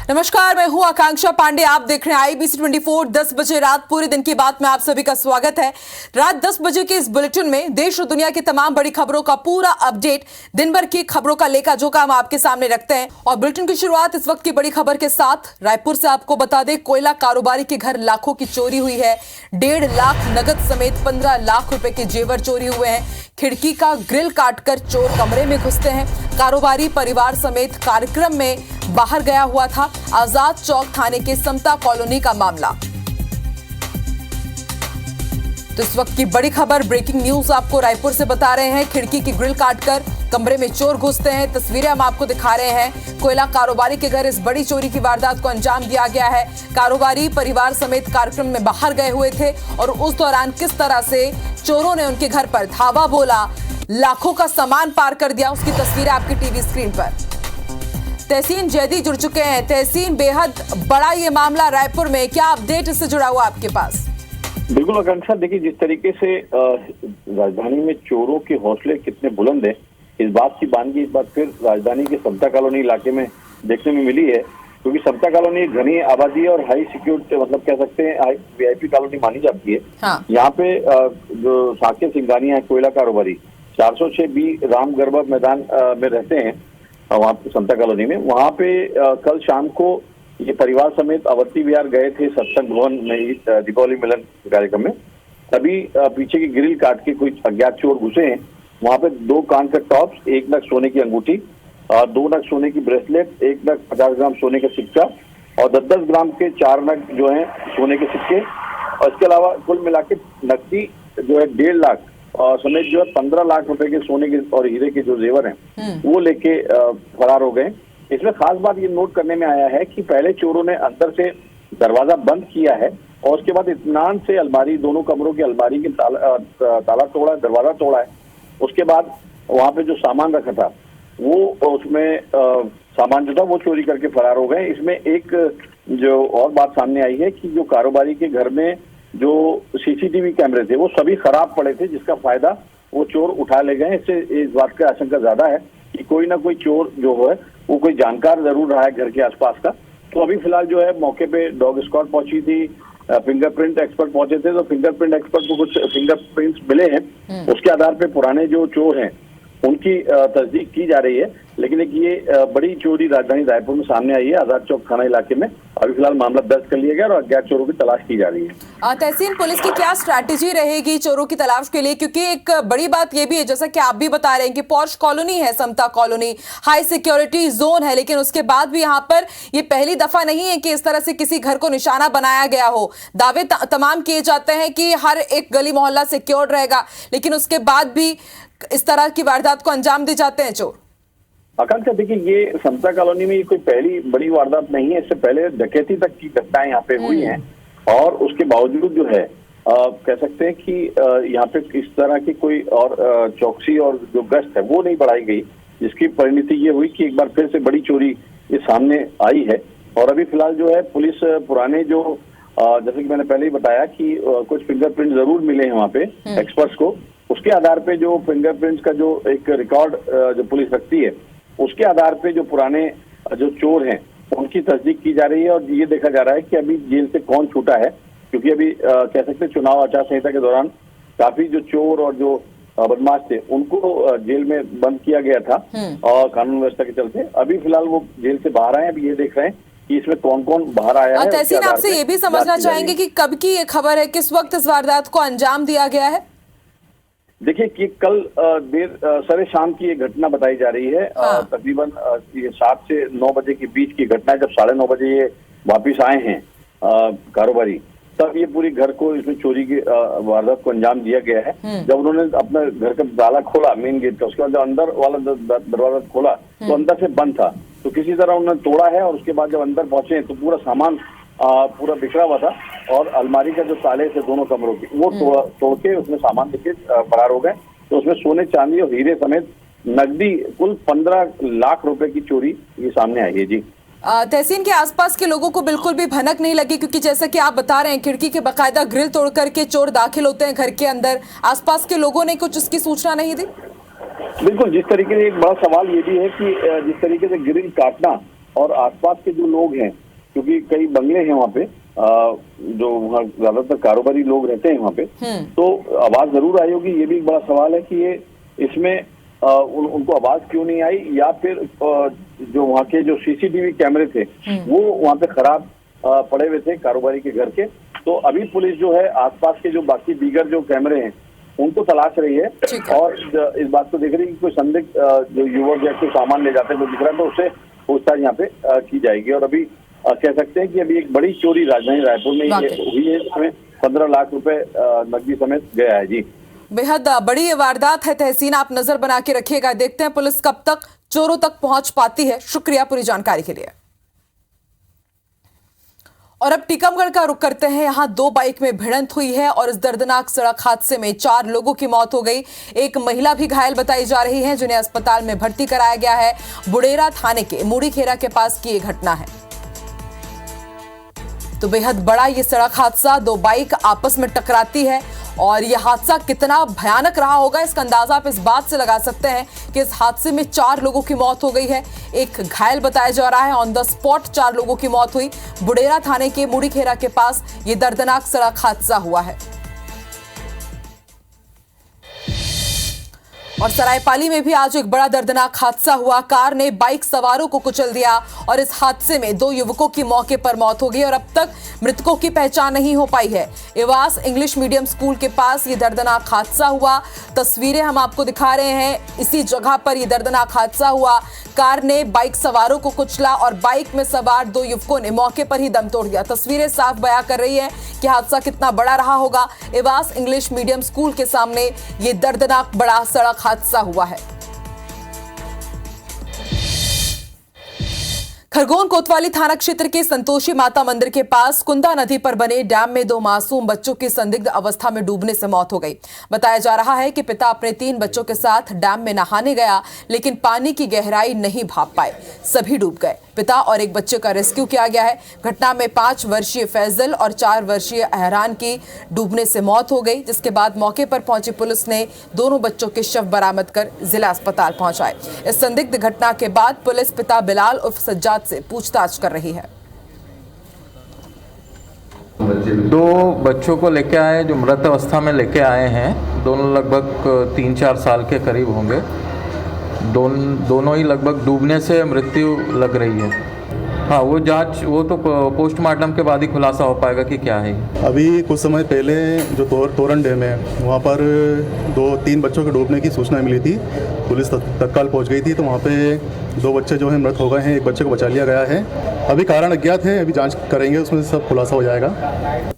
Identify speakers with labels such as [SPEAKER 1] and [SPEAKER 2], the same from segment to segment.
[SPEAKER 1] नमस्कार, मैं हूं आकांक्षा पांडे। आप देख रहे हैं IBC 24। 10 बजे रात, पूरे दिन की बात में आप सभी का स्वागत है। रात 10 बजे के इस बुलेटिन में देश और दुनिया की तमाम बड़ी खबरों का पूरा अपडेट, दिन भर की खबरों का लेखा जोखा हम आपके सामने रखते हैं। और बुलेटिन की शुरुआत इस वक्त की बड़ी खबर के साथ। रायपुर से आपको बता दें, कोयला कारोबारी के घर लाखों की चोरी हुई है। 1.5 लाख नगद समेत 15 लाख रुपए के जेवर चोरी हुए हैं। खिड़की का ग्रिल काटकर चोर कमरे में घुसते हैं। कारोबारी परिवार समेत कार्यक्रम में बाहर गया हुआ था। आजाद चौक थाने के समता कॉलोनी का मामला। तो इस वक्त की बड़ी खबर, ब्रेकिंग न्यूज आपको रायपुर से बता रहे हैं। खिड़की की ग्रिल काटकर कमरे में चोर घुसते हैं। तस्वीरें हम आपको दिखा रहे हैं। कोयला कारोबारी के घर इस बड़ी चोरी की वारदात को अंजाम दिया गया है। कारोबारी परिवार समेत कार्यक्रम में बाहर गए हुए थे और उस दौरान किस तरह से चोरों ने उनके घर पर धावा बोला, लाखों का सामान पार कर दिया, उसकी तस्वीरें आपकी टीवी स्क्रीन पर। तहसीन जैदी जुड़ चुके हैं। तहसीन, बेहद बड़ा ये मामला रायपुर में, क्या अपडेट इससे जुड़ा हुआ आपके पास?
[SPEAKER 2] बिल्कुल आकांक्षा, देखिए जिस तरीके से राजधानी में चोरों के हौसले कितने बुलंद हैं, इस बात की बानगी इस बार फिर राजधानी के समता कॉलोनी इलाके में देखने में मिली है। क्योंकि समता कॉलोनी घनी आबादी और हाई सिक्योरिटी, मतलब कह सकते हैं VIP कॉलोनी मानी जाती है। हाँ। यहाँ पे जो साकेत सिंघानिया है, कोयला कारोबारी, 406B राम गर्भ मैदान में रहते हैं, वहाँ पे समता कॉलोनी में। वहाँ पे कल शाम को ये परिवार समेत अवंती विहार गए थे सत्संग भवन में दीपावली मिलन कार्यक्रम में। तभी पीछे की ग्रिल काट के कोई अज्ञात चोर घुसे हैं। वहाँ पे 2 कान के टॉप्स, 1 नग सोने की अंगूठी, 2 नग सोने की ब्रेसलेट, 1 नग 50 ग्राम सोने का सिक्का और 10-10 ग्राम के 4 नग जो है सोने के सिक्के। और इसके अलावा कुल मिला के नकदी जो है 1.5 लाख और समेत जो है 15 लाख रुपए के सोने के और हीरे के जो जेवर हैं वो लेके फरार हो गए। इसमें खास बात ये नोट करने में आया है कि पहले चोरों ने अंदर से दरवाजा बंद किया है और उसके बाद इत्मीनान से अलमारी, दोनों कमरों की अलमारी के ताला तोड़ा, दरवाजा तोड़ा है। उसके बाद वहाँ पे जो सामान रखा था वो उसमें सामान जो था वो चोरी करके फरार हो गए। इसमें एक जो और बात सामने आई है कि जो कारोबारी के घर में जो CCTV कैमरे थे वो सभी खराब पड़े थे, जिसका फायदा वो चोर उठा ले गए। इससे इस बात का आशंका ज्यादा है कि कोई ना कोई चोर जो है वो कोई जानकार जरूर रहा है घर के आसपास का। तो अभी फिलहाल जो है मौके पे डॉग स्क्वाड पहुंची थी, फिंगरप्रिंट एक्सपर्ट पहुंचे थे, तो फिंगरप्रिंट एक्सपर्ट को कुछ फिंगरप्रिंट्स मिले हैं। उसके आधार पे पुराने जो चोर हैं उनकी तस्दीक की जा रही है। लेकिन एक ये बड़ी चोरी राजधानी रायपुर में सामने आई है, आजाद चौक थाना इलाके में। अभी फिलहाल मामला दर्ज कर लिया गया और अज्ञात चोरों की तलाश की जा रही है।
[SPEAKER 1] तहसीन, पुलिस की क्या स्ट्रैटेजी रहेगी चोरों की तलाश के लिए? क्योंकि एक बड़ी बात ये भी है, जैसा कि आप भी बता रहे हैं कि पॉश कॉलोनी है समता कॉलोनी, हाई सिक्योरिटी जोन है, लेकिन उसके बाद भी यहाँ पर ये पहली दफा नहीं है कि इस तरह से किसी घर को निशाना बनाया गया हो। दावे तमाम किए जाते हैं कि हर एक गली मोहल्ला सिक्योर्ड रहेगा, लेकिन उसके बाद भी इस तरह की वारदात को अंजाम दे जाते हैं चोर।
[SPEAKER 2] आकांक्षा, देखिए ये समता कॉलोनी में ये कोई पहली बड़ी वारदात नहीं है। इससे पहले डकैती तक की घटनाएं यहाँ पे हुई हैं और उसके बावजूद जो है कह सकते हैं कि यहाँ पे इस तरह की कोई और चौकसी और जो गश्त है वो नहीं बढ़ाई गई, जिसकी परिणति ये हुई कि एक बार फिर से बड़ी चोरी ये सामने आई है। और अभी फिलहाल जो है पुलिस पुराने जो जैसे कि मैंने पहले ही बताया कि कुछ फिंगरप्रिंट जरूर मिले हैं वहाँ पे एक्सपर्ट्स को। उसके आधार पे जो फिंगरप्रिंट्स का जो एक रिकॉर्ड जो पुलिस रखती है, उसके आधार पे जो पुराने जो चोर हैं उनकी तस्दीक की जा रही है। और ये देखा जा रहा है कि अभी जेल से कौन छूटा है, क्योंकि अभी कह सकते हैं चुनाव आचार संहिता के दौरान काफी जो चोर और जो बदमाश थे उनको जेल में बंद किया गया था और कानून व्यवस्था के चलते। अभी फिलहाल वो जेल से बाहर आए। अभी ये देख रहे हैं कि इसमें कौन कौन बाहर आया है।
[SPEAKER 1] तहसीन, आपसे ये भी समझना चाहेंगे कि कब की ये खबर है, किस वक्त इस वारदात को अंजाम दिया गया है?
[SPEAKER 2] देखिए कि कल देर सरे शाम की ये घटना बताई जा रही है। तकरीबन ये 7 से 9 बजे के बीच की घटना है। जब 9:30 बजे ये वापिस आए हैं कारोबारी, तब ये पूरी घर को इसमें चोरी की वारदात को अंजाम दिया गया है। जब उन्होंने अपना घर का ताला खोला मेन गेट का, उसके बाद जब अंदर वाला दरवाजा खोला तो अंदर से बंद था, तो किसी तरह उन्होंने तोड़ा है। और उसके बाद जब अंदर पहुंचे तो पूरा सामान पूरा बिखरा हुआ था और अलमारी का जो ताले थे दोनों कमरों के वो तोड़ के उसमें सामान लेके फरार हो गए। तो उसमें सोने चांदी और हीरे समेत नकदी कुल 15 लाख रुपए की चोरी ये सामने आई है। जी,
[SPEAKER 1] तहसीन के आसपास के लोगों को बिल्कुल भी भनक नहीं लगी, क्योंकि जैसा कि आप बता रहे हैं खिड़की के बकायदा ग्रिल तोड़ करके चोर दाखिल होते हैं घर के अंदर। आसपास के लोगों ने कुछ इसकी सूचना नहीं दी?
[SPEAKER 2] बिल्कुल, जिस तरीके से एक बड़ा सवाल ये भी है कि जिस तरीके से ग्रिल काटना और आसपास के जो लोग हैं, क्योंकि कई बंगले हैं वहाँ पे, जो वहाँ ज्यादातर कारोबारी लोग रहते हैं वहाँ पे, तो आवाज जरूर आई होगी। ये भी एक बड़ा सवाल है कि ये इसमें उनको आवाज क्यों नहीं आई, या फिर जो वहाँ के जो सीसीटीवी कैमरे थे वो वहाँ पे खराब पड़े हुए थे कारोबारी के घर के। तो अभी पुलिस जो है आसपास के जो बाकी दीगर जो कैमरे हैं उनको तलाश रही है और इस बात को देख रही है कि कोई संदिग्ध जो युवक या कोई सामान ले जाते हैं तो दिख रहा है तो उससे पूछताछ यहाँ पे की जाएगी। और अभी कह सकते हैं कि अभी एक बड़ी चोरी राजधानी रायपुर में हुई है, इसमें 15 लाख रुपए नकदी समेत गया है। जी,
[SPEAKER 1] बेहद बड़ी ये वारदात है तहसीन, आप नजर बना के रखिएगा। देखते हैं पुलिस कब तक चोरों तक पहुंच पाती है। शुक्रिया पूरी जानकारी के लिए। और अब टीकमगढ़ का रुख करते हैं। यहां 2 बाइक में भिड़ंत हुई है और इस दर्दनाक सड़क हादसे में 4 लोगों की मौत हो गई। एक महिला भी घायल बताई जा रही है, जिन्हें अस्पताल में भर्ती कराया गया है। बुडेरा थाने के मूड़ीखेरा के पास की ये घटना है। तो बेहद बड़ा ये सड़क हादसा, 2 बाइक आपस में टकराती है और यह हादसा कितना भयानक रहा होगा इसका अंदाजा आप इस बात से लगा सकते हैं कि इस हादसे में 4 लोगों की मौत हो गई है, एक घायल बताया जा रहा है। ऑन द स्पॉट 4 लोगों की मौत हुई। बुडेरा थाने के मूड़ीखेरा के पास यह दर्दनाक सड़क हादसा हुआ है। और सरायपाली में भी आज एक बड़ा दर्दनाक हादसा हुआ। कार ने बाइक सवारों को कुचल दिया और इस हादसे में 2 युवकों की मौके पर मौत हो गई और अब तक मृतकों की पहचान नहीं हो पाई है। इवास इंग्लिश मीडियम स्कूल के पास ये दर्दनाक हादसा हुआ। तस्वीरें हम आपको दिखा रहे हैं, इसी जगह पर यह दर्दनाक हादसा हुआ। कार ने बाइक सवारों को कुचला और बाइक में सवार 2 युवकों ने मौके पर ही दम तोड़ दिया। तस्वीरें साफ बयां कर रही है कि हादसा कितना बड़ा रहा होगा। इवास इंग्लिश मीडियम स्कूल के सामने ये दर्दनाक बड़ा सड़क हादसा हुआ है। खरगोन कोतवाली थाना क्षेत्र के संतोषी माता मंदिर के पास कुंदा नदी पर बने डैम में 2 मासूम बच्चों की संदिग्ध अवस्था में डूबने से मौत हो गई। बताया जा रहा है कि पिता अपने 3 बच्चों के साथ डैम में नहाने गया, लेकिन पानी की गहराई नहीं भाप पाए, सभी डूब गए। पिता और एक बच्चे का रेस्क्यू किया गया है। घटना में 5 वर्षीय फैजल और 4 वर्षीय अहरान की डूबने से मौत हो गई, जिसके बाद मौके पर पहुंची पुलिस ने दोनों बच्चों के शव बरामद कर जिला अस्पताल पहुंचाए। इस संदिग्ध घटना के बाद पुलिस पिता बिलाल उर्फ सज्जाद से पूछताछ कर रही है।
[SPEAKER 3] 2 बच्चों को लेके आए जो मृत अवस्था में लेके आए हैं। दोनों लगभग 3-4 साल के करीब होंगे। दोनों ही लगभग डूबने से मृत्यु लग रही है। हाँ, वो जांच वो तो पोस्टमार्टम के बाद ही खुलासा हो पाएगा कि क्या है।
[SPEAKER 4] अभी कुछ समय पहले जो तोरण डैम है वहाँ पर 2-3 बच्चों के डूबने की सूचना मिली थी। पुलिस तत्काल पहुँच गई थी, तो वहाँ पे 2 बच्चे जो हैं मृत हो गए हैं, एक बच्चे को बचा लिया गया है। अभी कारण अज्ञात है, अभी जांच करेंगे, उसमें सब खुलासा हो जाएगा।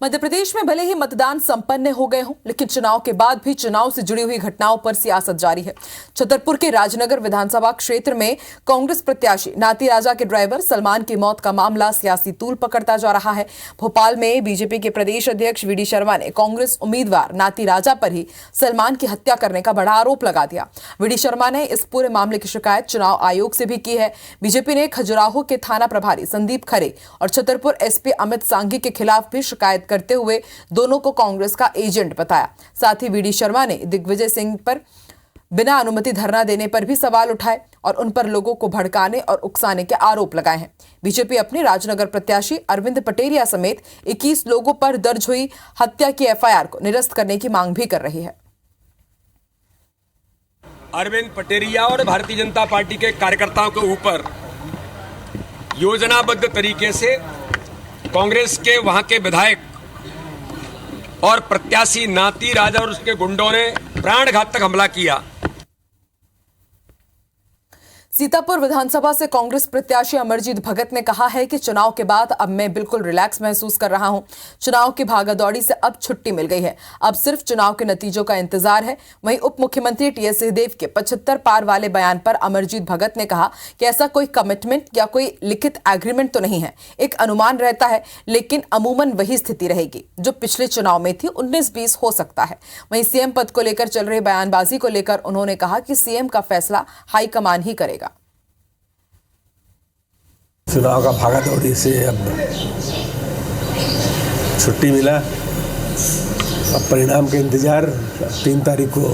[SPEAKER 1] मध्य प्रदेश में भले ही मतदान संपन्न हो गए हों, लेकिन चुनाव के बाद भी चुनाव से जुड़ी हुई घटनाओं पर सियासत जारी है। छतरपुर के राजनगर विधानसभा क्षेत्र में कांग्रेस प्रत्याशी नाती राजा के ड्राइवर सलमान की मौत का मामला सियासी तूल पकड़ता जा रहा है। भोपाल में बीजेपी के प्रदेश अध्यक्ष वीडी शर्मा ने कांग्रेस उम्मीदवार नाती राजा पर ही सलमान की हत्या करने का बड़ा आरोप लगा दिया। वीडी शर्मा ने इस पूरे मामले की शिकायत चुनाव आयोग से भी की है। बीजेपी ने खजुराहो के थाना प्रभारी संदीप खरे और छतरपुर एसपी अमित सांघी के खिलाफ भी शिकायत करते हुए दोनों को कांग्रेस का एजेंट बताया। साथ ही वीडी शर्मा ने दिग्विजय सिंह पर बिना अनुमति धरना देने पर भी सवाल उठाए और उन पर लोगों को भड़काने और उकसाने के आरोप लगाए हैं। बीजेपी अपने राजनगर प्रत्याशी अरविंद पटेरिया समेत 21 लोगों पर दर्ज हुई हत्या की एफआईआर को निरस्त करने की मांग भी कर रही है।
[SPEAKER 5] अरविंद पटेरिया और भारतीय जनता पार्टी के कार्यकर्ताओं के ऊपर योजनाबद्ध तरीके से कांग्रेस के वहां के विधायक और प्रत्याशी नाती राजा और उसके गुंडों ने प्राणघातक हमला किया।
[SPEAKER 1] सीतापुर विधानसभा से कांग्रेस प्रत्याशी अमरजीत भगत ने कहा है कि चुनाव के बाद अब मैं बिल्कुल रिलैक्स महसूस कर रहा हूं। चुनाव की भागादौड़ी से अब छुट्टी मिल गई है, अब सिर्फ चुनाव के नतीजों का इंतजार है। वहीं उप मुख्यमंत्री टीएस सिंहदेव के 75 पार वाले बयान पर अमरजीत भगत ने कहा कि ऐसा कोई कमिटमेंट या कोई लिखित एग्रीमेंट तो नहीं है, एक अनुमान रहता है, लेकिन अमूमन वही स्थिति रहेगी जो पिछले चुनाव में थी। 19-20 हो सकता है। वहीं सीएम पद को लेकर चल रही बयानबाजी को लेकर उन्होंने कहा कि सीएम का फैसला हाईकमान ही करेगा।
[SPEAKER 6] चुनाव का भागादौड़ी से अब छुट्टी मिला, अब परिणाम का इंतजार 3 तारीख को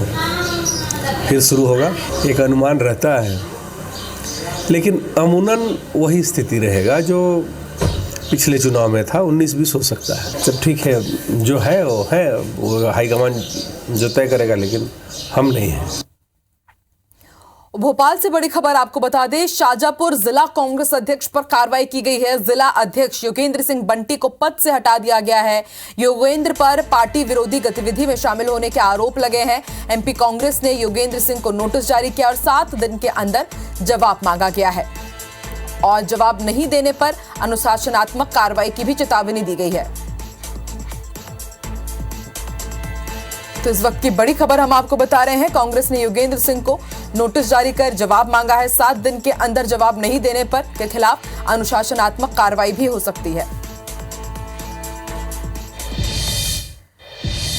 [SPEAKER 6] फिर शुरू होगा। एक अनुमान रहता है लेकिन अमूनन वही स्थिति रहेगा जो पिछले चुनाव में था। 19-20 हो सकता है। सब ठीक है, जो है वो हाईकमान जो तय करेगा, लेकिन हम नहीं हैं।
[SPEAKER 1] भोपाल से बड़ी खबर आपको बता दें, शाजापुर जिला कांग्रेस अध्यक्ष पर कार्रवाई की गई है। जिला अध्यक्ष योगेंद्र सिंह बंटी को पद से हटा दिया गया है। योगेंद्र पर पार्टी विरोधी गतिविधि में शामिल होने के आरोप लगे हैं। एमपी कांग्रेस ने योगेंद्र सिंह को नोटिस जारी किया और 7 दिन के अंदर जवाब मांगा गया है और जवाब नहीं देने पर अनुशासनात्मक कार्रवाई की भी चेतावनी दी गई है। तो इस वक्त की बड़ी खबर हम आपको बता रहे हैं, कांग्रेस ने योगेंद्र सिंह को नोटिस जारी कर जवाब मांगा है। 7 दिन के अंदर जवाब नहीं देने पर के खिलाफ अनुशासनात्मक कार्रवाई भी हो सकती है।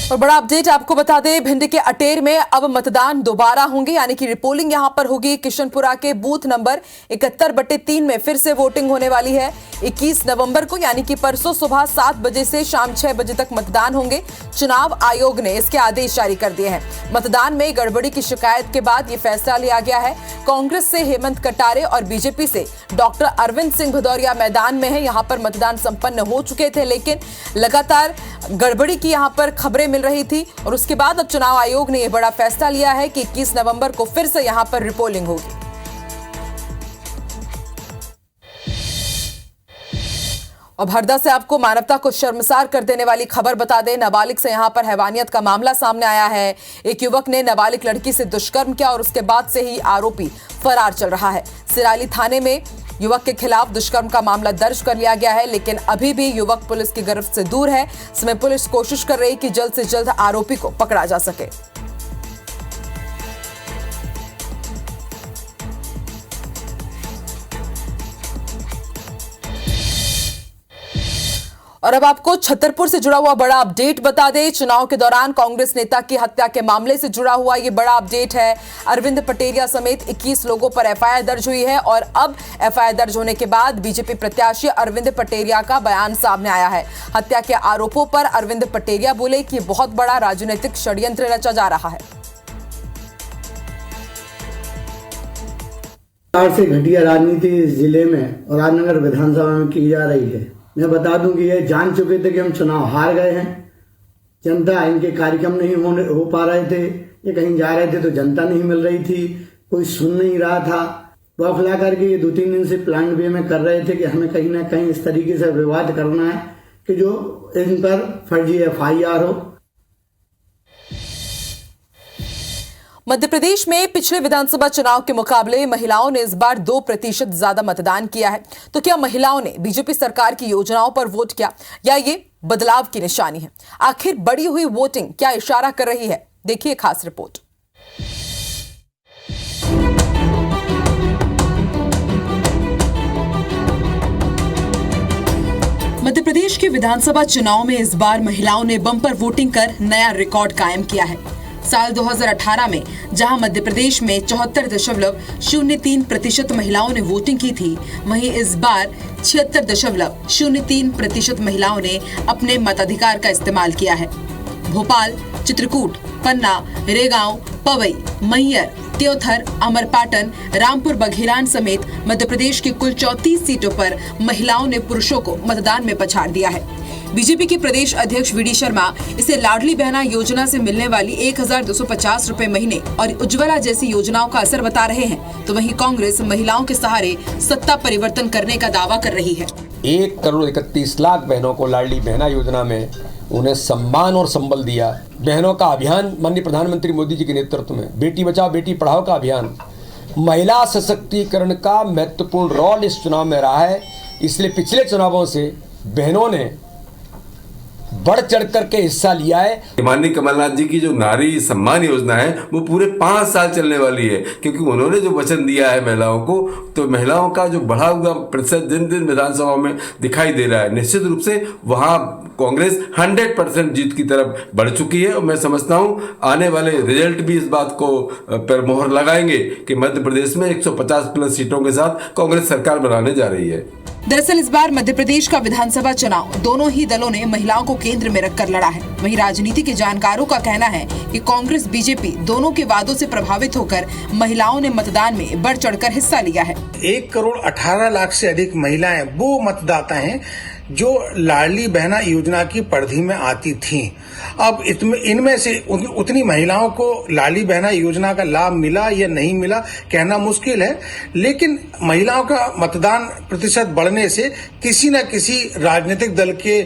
[SPEAKER 1] और बड़ा अपडेट आपको बता दें, भिंड के अटेर में अब मतदान दोबारा होंगे, यानी कि रिपोलिंग यहां पर होगी। किशनपुरा के बूथ नंबर 71/3 में फिर से वोटिंग होने वाली है। 21 नवंबर को यानी कि परसों सुबह 7 बजे से शाम 6 बजे तक मतदान होंगे। चुनाव आयोग ने इसके आदेश जारी कर दिए हैं। मतदान में गड़बड़ी की शिकायत के बाद यह फैसला लिया गया है। कांग्रेस से हेमंत कटारे और बीजेपी से डॉक्टर अरविंद सिंह भदौरिया मैदान में है। यहां पर मतदान संपन्न हो चुके थे, लेकिन लगातार गड़बड़ी की यहां पर खबरें मिल रही थी और उसके बाद अब चुनाव आयोग ने यह बड़ा फैसला लिया है कि 21 नवंबर को फिर से यहां पर रिपोलिंग होगी। अब हरदा से आपको मानवता को शर्मसार कर देने वाली खबर बता दें, नाबालिग से यहां पर हैवानियत का मामला सामने आया है। एक युवक ने नाबालिग लड़की से दुष्कर्म किया और उसके बाद से ही आरोपी फरार चल रहा है। सिराली थाने में युवक के खिलाफ दुष्कर्म का मामला दर्ज कर लिया गया है, लेकिन अभी भी युवक पुलिस की गिरफ्त से दूर है। इसमें पुलिस कोशिश कर रही कि जल्द से जल्द आरोपी को पकड़ा जा सके। और अब आपको छतरपुर से जुड़ा हुआ बड़ा अपडेट बता दें, चुनाव के दौरान कांग्रेस नेता की हत्या के मामले से जुड़ा हुआ ये बड़ा अपडेट है। अरविंद पटेरिया समेत 21 लोगों पर एफआईआर दर्ज हुई है और अब एफआईआर दर्ज होने के बाद बीजेपी प्रत्याशी अरविंद पटेरिया का बयान सामने आया है। हत्या के आरोपों पर अरविंद पटेरिया बोले कि बहुत बड़ा राजनीतिक षड्यंत्र रचा जा रहा है।
[SPEAKER 7] से घटिया राजनीति इस जिले में और राजनगर विधानसभा में की जा रही है। मैं बता दूं कि ये जान चुके थे कि हम चुनाव हार गए हैं। जनता इनके कार्यक्रम नहीं हो पा रहे थे। ये कहीं जा रहे थे तो जनता नहीं मिल रही थी, कोई सुन नहीं रहा था। बौखला करके ये 2-3 दिन से प्लान वे में कर रहे थे कि हमें कहीं ना कहीं इस तरीके से विवाद करना है कि जो इन पर फर्जी एफआईआर हो।
[SPEAKER 1] मध्य प्रदेश में पिछले विधानसभा चुनाव के मुकाबले महिलाओं ने इस बार 2% ज्यादा मतदान किया है। तो क्या महिलाओं ने बीजेपी सरकार की योजनाओं पर वोट किया या ये बदलाव की निशानी है? आखिर बढ़ी हुई वोटिंग क्या इशारा कर रही है? देखिए खास रिपोर्ट। मध्य प्रदेश के विधानसभा चुनाव में इस बार महिलाओं ने बम्पर वोटिंग कर नया रिकॉर्ड कायम किया है। साल 2018 में जहां मध्य प्रदेश में 74.03% महिलाओं ने वोटिंग की थी, वहीं इस बार 76.03% महिलाओं ने अपने मताधिकार का इस्तेमाल किया है। भोपाल, चित्रकूट, पन्ना, रेगांव, पवई, मैहर, त्योथर, अमरपाटन, रामपुर बघेलान समेत मध्य प्रदेश की कुल 34 सीटों पर महिलाओं ने पुरुषों को मतदान में पछाड़ दिया है। बीजेपी के प्रदेश अध्यक्ष वीडी शर्मा इसे लाडली बहना योजना से मिलने वाली 1250 रुपए महीने और उज्ज्वला जैसी योजनाओं का असर बता रहे हैं, तो वहीं कांग्रेस महिलाओं के सहारे सत्ता परिवर्तन करने का दावा कर रही है।
[SPEAKER 5] 1,31,00,000 बहनों को लाडली बहना योजना में उन्हें सम्मान और संबल दिया। बहनों का अभियान माननीय प्रधानमंत्री मोदी जी के नेतृत्व में बेटी बचाओ बेटी पढ़ाओ का अभियान, महिला सशक्तिकरण का महत्वपूर्ण रोल इस चुनाव में रहा है। इसलिए पिछले चुनावों से बहनों ने बढ़ चढ़ करके हिस्सा लिया है।
[SPEAKER 8] माननीय कमलनाथ जी की जो नारी सम्मान योजना है वो पूरे 5 साल चलने वाली है, क्योंकि उन्होंने जो वचन दिया है महिलाओं को, तो महिलाओं का जो बढ़ा हुआ प्रतिशत दिन दिन विधानसभा में दिखाई दे रहा है। निश्चित रूप से वहाँ कांग्रेस 100% जीत की तरफ बढ़ चुकी है और मैं समझता हूँ आने वाले रिजल्ट भी इस बात को पर मोहर लगाएंगे कि मध्य प्रदेश में 150+ सीटों के साथ कांग्रेस सरकार बनाने जा रही है।
[SPEAKER 1] दरअसल इस बार मध्य प्रदेश का विधानसभा चुनाव दोनों ही दलों ने महिलाओं को केंद्र में रखकर लड़ा है। वहीं राजनीति के जानकारों का कहना है कि कांग्रेस बीजेपी दोनों के वादों से प्रभावित होकर महिलाओं ने मतदान में बढ़ चढ़कर हिस्सा लिया है।
[SPEAKER 9] 1,18,00,000 से अधिक महिलाएं वो मतदाता हैं जो लाडली बहना योजना की परिधि में आती थीं। अब इनमें से उतनी महिलाओं को लाडली बहना योजना का लाभ मिला या नहीं मिला कहना मुश्किल है, लेकिन महिलाओं का मतदान प्रतिशत बढ़ने से किसी न किसी राजनीतिक दल के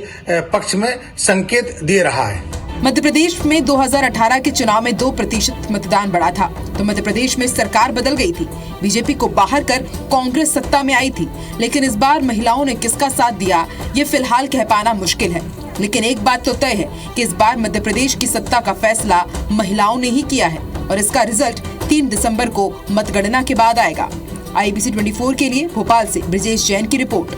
[SPEAKER 9] पक्ष में संकेत दे रहा है।
[SPEAKER 1] मध्य प्रदेश में 2018 के चुनाव में 2% मतदान बढ़ा था, तो मध्य प्रदेश में सरकार बदल गई थी। बीजेपी को बाहर कर कांग्रेस सत्ता में आई थी, लेकिन इस बार महिलाओं ने किसका साथ दिया ये फिलहाल कह पाना मुश्किल है। लेकिन एक बात तो तय है कि इस बार मध्य प्रदेश की सत्ता का फैसला महिलाओं ने ही किया है और इसका रिजल्ट 3 दिसंबर को मतगणना के बाद आएगा। IBC 24 के लिए भोपाल से ब्रिजेश जैन की रिपोर्ट।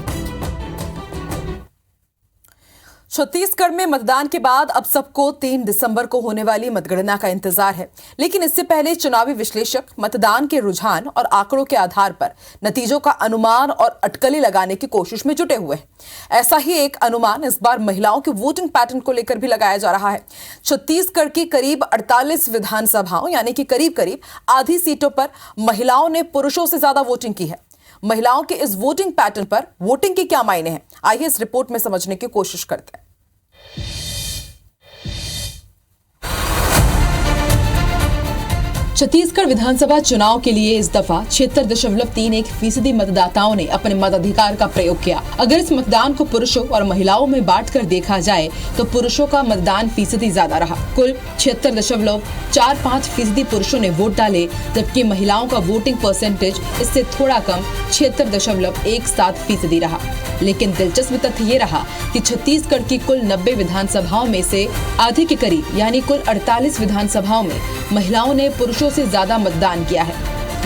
[SPEAKER 1] छत्तीसगढ़ में मतदान के बाद अब सबको 3 दिसंबर को होने वाली मतगणना का इंतजार है, लेकिन इससे पहले चुनावी विश्लेषक मतदान के रुझान और आंकड़ों के आधार पर नतीजों का अनुमान और अटकलें लगाने की कोशिश में जुटे हुए हैं। ऐसा ही एक अनुमान इस बार महिलाओं के वोटिंग पैटर्न को लेकर भी लगाया जा रहा है। छत्तीसगढ़ की करीब 48 विधानसभाओं यानी कि करीब आधी सीटों पर महिलाओं ने पुरुषों से ज्यादा वोटिंग की है। महिलाओं के इस वोटिंग पैटर्न पर वोटिंग के क्या मायने हैं, आइए इस रिपोर्ट में समझने की कोशिश करते हैं। छत्तीसगढ़ विधानसभा चुनाव के लिए इस दफा 76.31% मतदाताओं ने अपने मताधिकार का प्रयोग किया। अगर इस मतदान को पुरुषों और महिलाओं में बांटकर देखा जाए तो पुरुषों का मतदान फीसदी ज्यादा रहा। कुल 76.45% पुरुषों ने वोट डाले, जबकि महिलाओं का वोटिंग परसेंटेज इससे थोड़ा कम 76.17% रहा। लेकिन दिलचस्प तथ्य ये रहा कि छत्तीसगढ़ की कुल 90 विधानसभाओं में से आधी के करीब यानी कुल 48 विधानसभाओं में महिलाओं ने पुरुषों से ज्यादा मतदान किया है।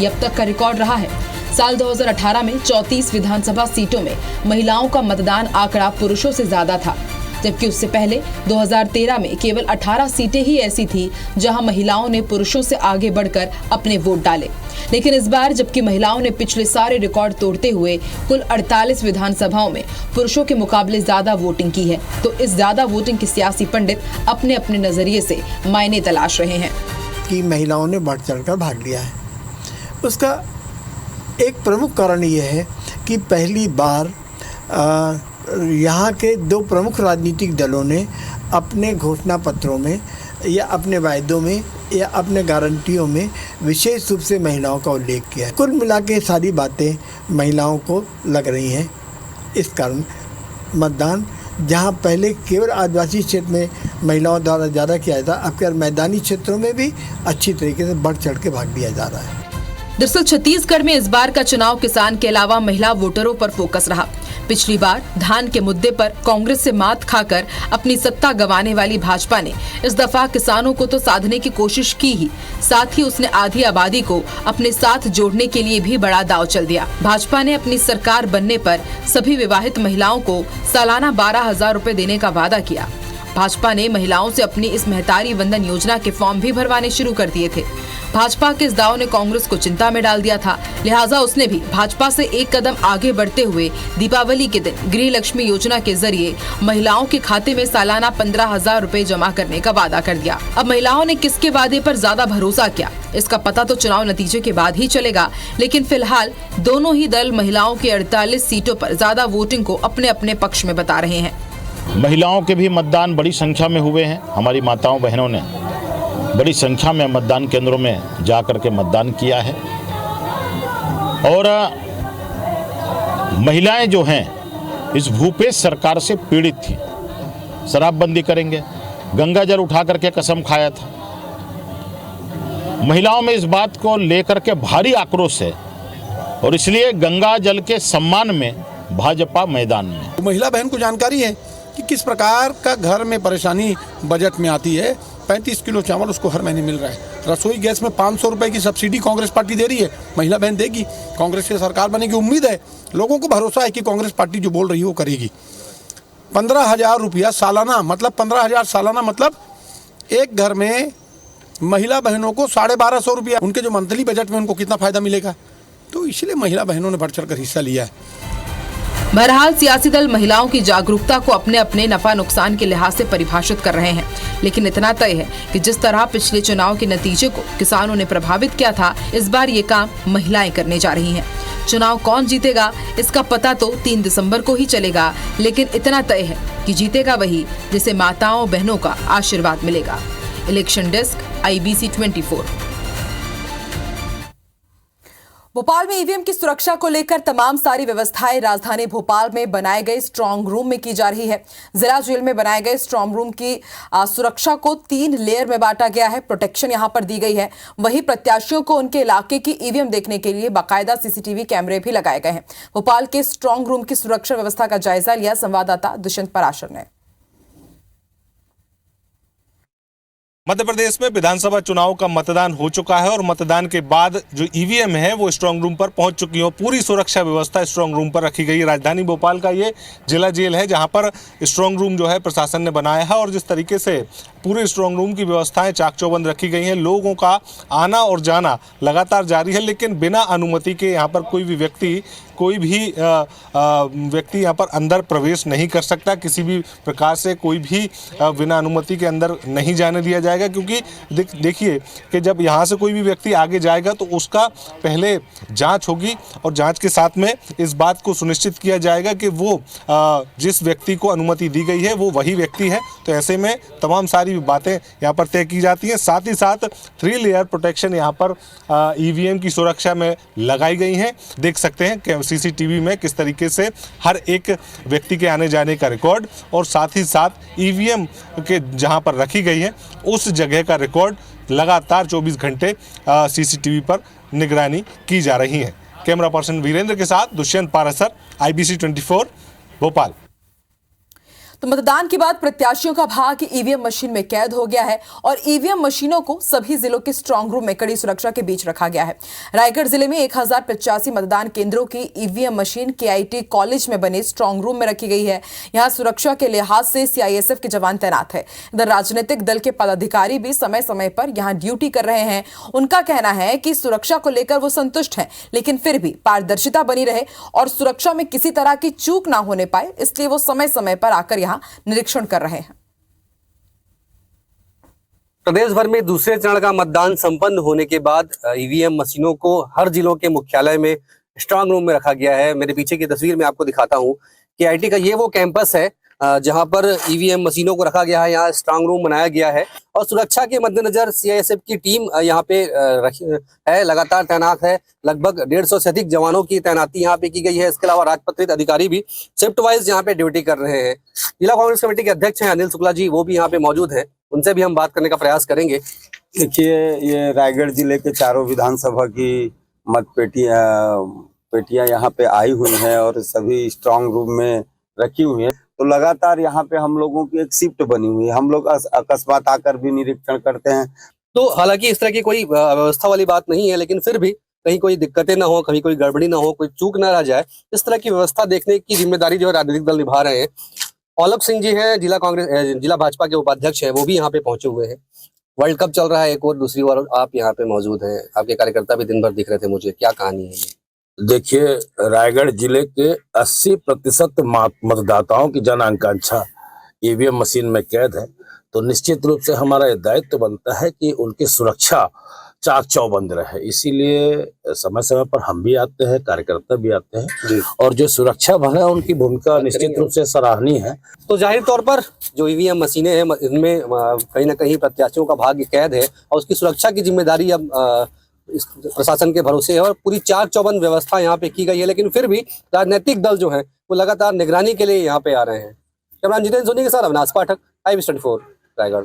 [SPEAKER 1] ये अब तक का रिकॉर्ड रहा है। साल 2018 में 34 विधानसभा सीटों में महिलाओं का मतदान आंकड़ा पुरुषों से ज्यादा था, जबकि उससे पहले 2013 में केवल 18 सीटें ही ऐसी थी जहां महिलाओं ने पुरुषों से आगे बढ़कर अपने वोट डाले। लेकिन इस बार जबकि महिलाओं ने पिछले सारे रिकॉर्ड तोड़ते हुए कुल 48 विधानसभाओं में पुरुषों के मुकाबले ज्यादा वोटिंग की है, तो इस ज्यादा वोटिंग के सियासी पंडित अपने अपने नजरिए से मायने तलाश रहे हैं
[SPEAKER 10] कि महिलाओं ने बढ़ चढ़कर भाग लिया है। उसका एक प्रमुख कारण ये है कि पहली बार यहाँ के 2 प्रमुख राजनीतिक दलों ने अपने घोषणा पत्रों में या अपने वायदों में या अपने गारंटियों में विशेष रूप से महिलाओं का उल्लेख किया है। कुल मिला के सारी बातें महिलाओं को लग रही हैं। इस कारण मतदान जहां पहले केवल आदिवासी क्षेत्र में महिलाओं द्वारा ज़्यादा किया जाता, अब क्या मैदानी क्षेत्रों में भी अच्छी तरीके से बढ़ चढ़ के भाग लिया जा रहा है।
[SPEAKER 1] दरअसल छत्तीसगढ़ में इस बार का चुनाव किसान के अलावा महिला वोटरों पर फोकस रहा। पिछली बार धान के मुद्दे पर कांग्रेस से मात खाकर अपनी सत्ता गंवाने वाली भाजपा ने इस दफा किसानों को तो साधने की कोशिश की ही, साथ ही उसने आधी आबादी को अपने साथ जोड़ने के लिए भी बड़ा दांव चल दिया। भाजपा ने अपनी सरकार बनने पर सभी विवाहित महिलाओं को सालाना 12,000 रुपए देने का वादा किया। भाजपा ने महिलाओं से अपनी इस महतारी वंदन योजना के फॉर्म भी भरवाने शुरू कर दिए थे। भाजपा के इस दाव ने कांग्रेस को चिंता में डाल दिया था, लिहाजा उसने भी भाजपा से एक कदम आगे बढ़ते हुए दीपावली के दिन गृह लक्ष्मी योजना के जरिए महिलाओं के खाते में सालाना 15,000 रुपए जमा करने का वादा कर दिया। अब महिलाओं ने किसके वादे पर ज्यादा भरोसा किया, इसका पता तो चुनाव नतीजे के बाद ही चलेगा। लेकिन फिलहाल दोनों ही दल महिलाओं की 48 सीटों पर ज्यादा वोटिंग को अपने अपने पक्ष में बता रहे हैं।
[SPEAKER 11] महिलाओं के भी मतदान बड़ी संख्या में हुए हैं। हमारी माताओं बहनों ने बड़ी संख्या में मतदान केंद्रों में जा कर के मतदान किया है और महिलाएं जो हैं इस भूपेश सरकार से पीड़ित थी। शराबबंदी करेंगे, गंगा जल उठा करके कसम खाया था। महिलाओं में इस बात को लेकर के भारी आक्रोश है और इसलिए गंगा जल के सम्मान में भाजपा मैदान में।
[SPEAKER 12] महिला बहन को जानकारी है कि किस प्रकार का घर में परेशानी बजट में आती है। 35 किलो चावल उसको हर महीने मिल रहा है। रसोई गैस में 500 रुपए की सब्सिडी कांग्रेस पार्टी दे रही है, महिला बहन देगी। कांग्रेस की सरकार बनेगी, उम्मीद है, लोगों को भरोसा है कि कांग्रेस पार्टी जो बोल रही है वो करेगी। 15,000 रुपया सालाना, मतलब 15,000 सालाना, मतलब एक घर में महिला बहनों को 1250 रुपया, उनके जो मंथली बजट में उनको कितना फायदा मिलेगा। तो इसलिए महिला बहनों ने बढ़ चढ़ कर हिस्सा लिया है।
[SPEAKER 1] बहरहाल सियासी दल महिलाओं की जागरूकता को अपने अपने नफा नुकसान के लिहाज से परिभाषित कर रहे हैं, लेकिन इतना तय है कि जिस तरह पिछले चुनाव के नतीजे को किसानों ने प्रभावित किया था, इस बार ये काम महिलाएं करने जा रही हैं। चुनाव कौन जीतेगा इसका पता तो 3 दिसंबर को ही चलेगा, लेकिन इतना तय है कि जीतेगा वही जिसे माताओं बहनों का आशीर्वाद मिलेगा। Election desk, IBC 24। भोपाल में ईवीएम की सुरक्षा को लेकर तमाम सारी व्यवस्थाएं राजधानी भोपाल में बनाए गए स्ट्रांग रूम में की जा रही है। जिला जेल में बनाए गए स्ट्रांग रूम की सुरक्षा को 3 लेयर में बांटा गया है। प्रोटेक्शन यहां पर दी गई है। वहीं प्रत्याशियों को उनके इलाके की ईवीएम देखने के लिए बाकायदा CCTV कैमरे भी लगाए गए हैं। भोपाल के स्ट्रांग रूम की सुरक्षा व्यवस्था का जायजा लिया संवाददाता दुष्यंत पराशर ने।
[SPEAKER 13] मध्य प्रदेश में विधानसभा चुनाव का मतदान हो चुका है और मतदान के बाद जो ईवीएम है वो स्ट्रांग रूम पर पहुंच चुकी है। पूरी सुरक्षा व्यवस्था स्ट्रांग रूम पर रखी गई है। राजधानी भोपाल का ये जिला जेल है जहां पर स्ट्रांग रूम जो है प्रशासन ने बनाया है और जिस तरीके से पूरे स्ट्रांग रूम की व्यवस्थाएं चाक चौबंद रखी गई हैं। लोगों का आना और जाना लगातार जारी है, लेकिन बिना अनुमति के यहाँ पर कोई भी व्यक्ति यहाँ पर अंदर प्रवेश नहीं कर सकता। किसी भी प्रकार से कोई भी बिना अनुमति के अंदर नहीं जाने दिया जाएगा, क्योंकि देखिए कि जब यहाँ से कोई भी व्यक्ति आगे जाएगा तो उसका पहले जांच होगी और जांच के साथ में इस बात को सुनिश्चित किया जाएगा कि वो जिस व्यक्ति को अनुमति दी गई है वो वही व्यक्ति है। तो ऐसे में तमाम सारी बातें यहाँ पर तय की जाती हैं। साथ ही साथ 3 लेयर प्रोटेक्शन यहाँ पर ईवीएम की सुरक्षा में लगाई गई हैं। देख सकते हैं कि CCTV में किस तरीके से हर एक व्यक्ति के आने जाने का रिकॉर्ड और साथ ही साथ ईवीएम के जहां पर रखी गई है उस जगह का रिकॉर्ड लगातार 24 घंटे CCTV पर निगरानी की जा रही है। कैमरा पर्सन वीरेंद्र के साथ दुष्यंत पारासर, IBC 24 भोपाल।
[SPEAKER 1] तो मतदान के बाद प्रत्याशियों का भाग ईवीएम मशीन में कैद हो गया है और ईवीएम मशीनों को सभी जिलों के स्ट्रांग रूम में कड़ी सुरक्षा के बीच रखा गया है। रायगढ़ जिले में 1085 मतदान केंद्रों की ईवीएम मशीन KIT कॉलेज में बने स्ट्रांग रूम में रखी गई है। यहां सुरक्षा के लिहाज से CISF के जवान तैनात है। इधर राजनीतिक दल के पदाधिकारी भी समय समय पर यहां ड्यूटी कर रहे हैं। उनका कहना है कि सुरक्षा को लेकर वो संतुष्ट हैं, लेकिन फिर भी पारदर्शिता बनी रहे और सुरक्षा में किसी तरह की चूक ना होने पाए, इसलिए वो समय समय पर आकर यहां निरीक्षण कर रहे हैं।
[SPEAKER 14] प्रदेश भर में दूसरे चरण का मतदान संपन्न होने के बाद ईवीएम मशीनों को हर जिलों के मुख्यालय में स्ट्रांग रूम में रखा गया है। मेरे पीछे की तस्वीर में आपको दिखाता हूं कि KIT का ये वो कैंपस है जहां पर ईवीएम मशीनों को रखा गया है। यहाँ स्ट्रांग रूम बनाया गया है और सुरक्षा के मद्देनजर CISF की टीम यहाँ पे है, लगातार तैनात है। लगभग 150 से अधिक जवानों की तैनाती यहाँ पे की गई है। इसके अलावा राजपत्रित अधिकारी भी शिफ्ट वाइज यहाँ पे ड्यूटी कर रहे हैं। जिला कांग्रेस कमेटी के अध्यक्ष हैं अनिल शुक्ला जी, वो भी यहाँ पे मौजूद है। उनसे भी हम बात करने का प्रयास करेंगे।
[SPEAKER 15] देखिए, ये रायगढ़ जिले के चारों विधानसभा की मत पेटियां यहाँ पे आई हुई हैं और सभी स्ट्रांग रूम में रखी हुई हैं। तो लगातार यहाँ पे हम लोगों की एक शिफ्ट बनी हुई है। हम लोग अकस्मात आकर भी निरीक्षण करते हैं।
[SPEAKER 14] तो हालांकि इस तरह की कोई व्यवस्था वाली बात नहीं है, लेकिन फिर भी कहीं कोई दिक्कतें ना हो, कहीं कोई गड़बड़ी ना हो, कोई चूक ना रह जाए, इस तरह की व्यवस्था देखने की जिम्मेदारी जो है राजनीतिक दल निभा रहे हैं। औलख सिंह जी हैं, जिला भाजपा के उपाध्यक्ष हैं, वो भी यहाँ पे पहुंचे हुए हैं। वर्ल्ड कप चल रहा है एक और, दूसरी ओर आप यहाँ पे मौजूद हैं। आपके कार्यकर्ता भी दिन भर दिख रहे थे मुझे, क्या कहानी है ये?
[SPEAKER 16] देखिए, रायगढ़ जिले के 80% मतदाताओं की जन आकांक्षा ईवीएम मशीन में कैद है, तो निश्चित रूप से हमारा ये दायित्व बनता है कि उनकी सुरक्षा चाक चौबंद रहे। इसीलिए समय समय पर हम भी आते हैं, कार्यकर्ता भी आते हैं और जो सुरक्षा बल है उनकी भूमिका निश्चित रूप से सराहनीय है।
[SPEAKER 14] तो जाहिर तौर पर जो ईवीएम मशीनें हैं इनमें कहीं ना कहीं प्रत्याशियों का भाग्य कैद है और उसकी सुरक्षा की जिम्मेदारी अब इस प्रशासन के भरोसे है और पूरी चाक चौबंद व्यवस्था यहाँ पे की गई है। लेकिन फिर भी राजनीतिक दल जो है वो लगातार निगरानी के लिए यहाँ पे आ रहे हैं। कैमरामैन जितेंद्र सोनी के साथ अविनाश पाठक, IBC 24 रायगढ़।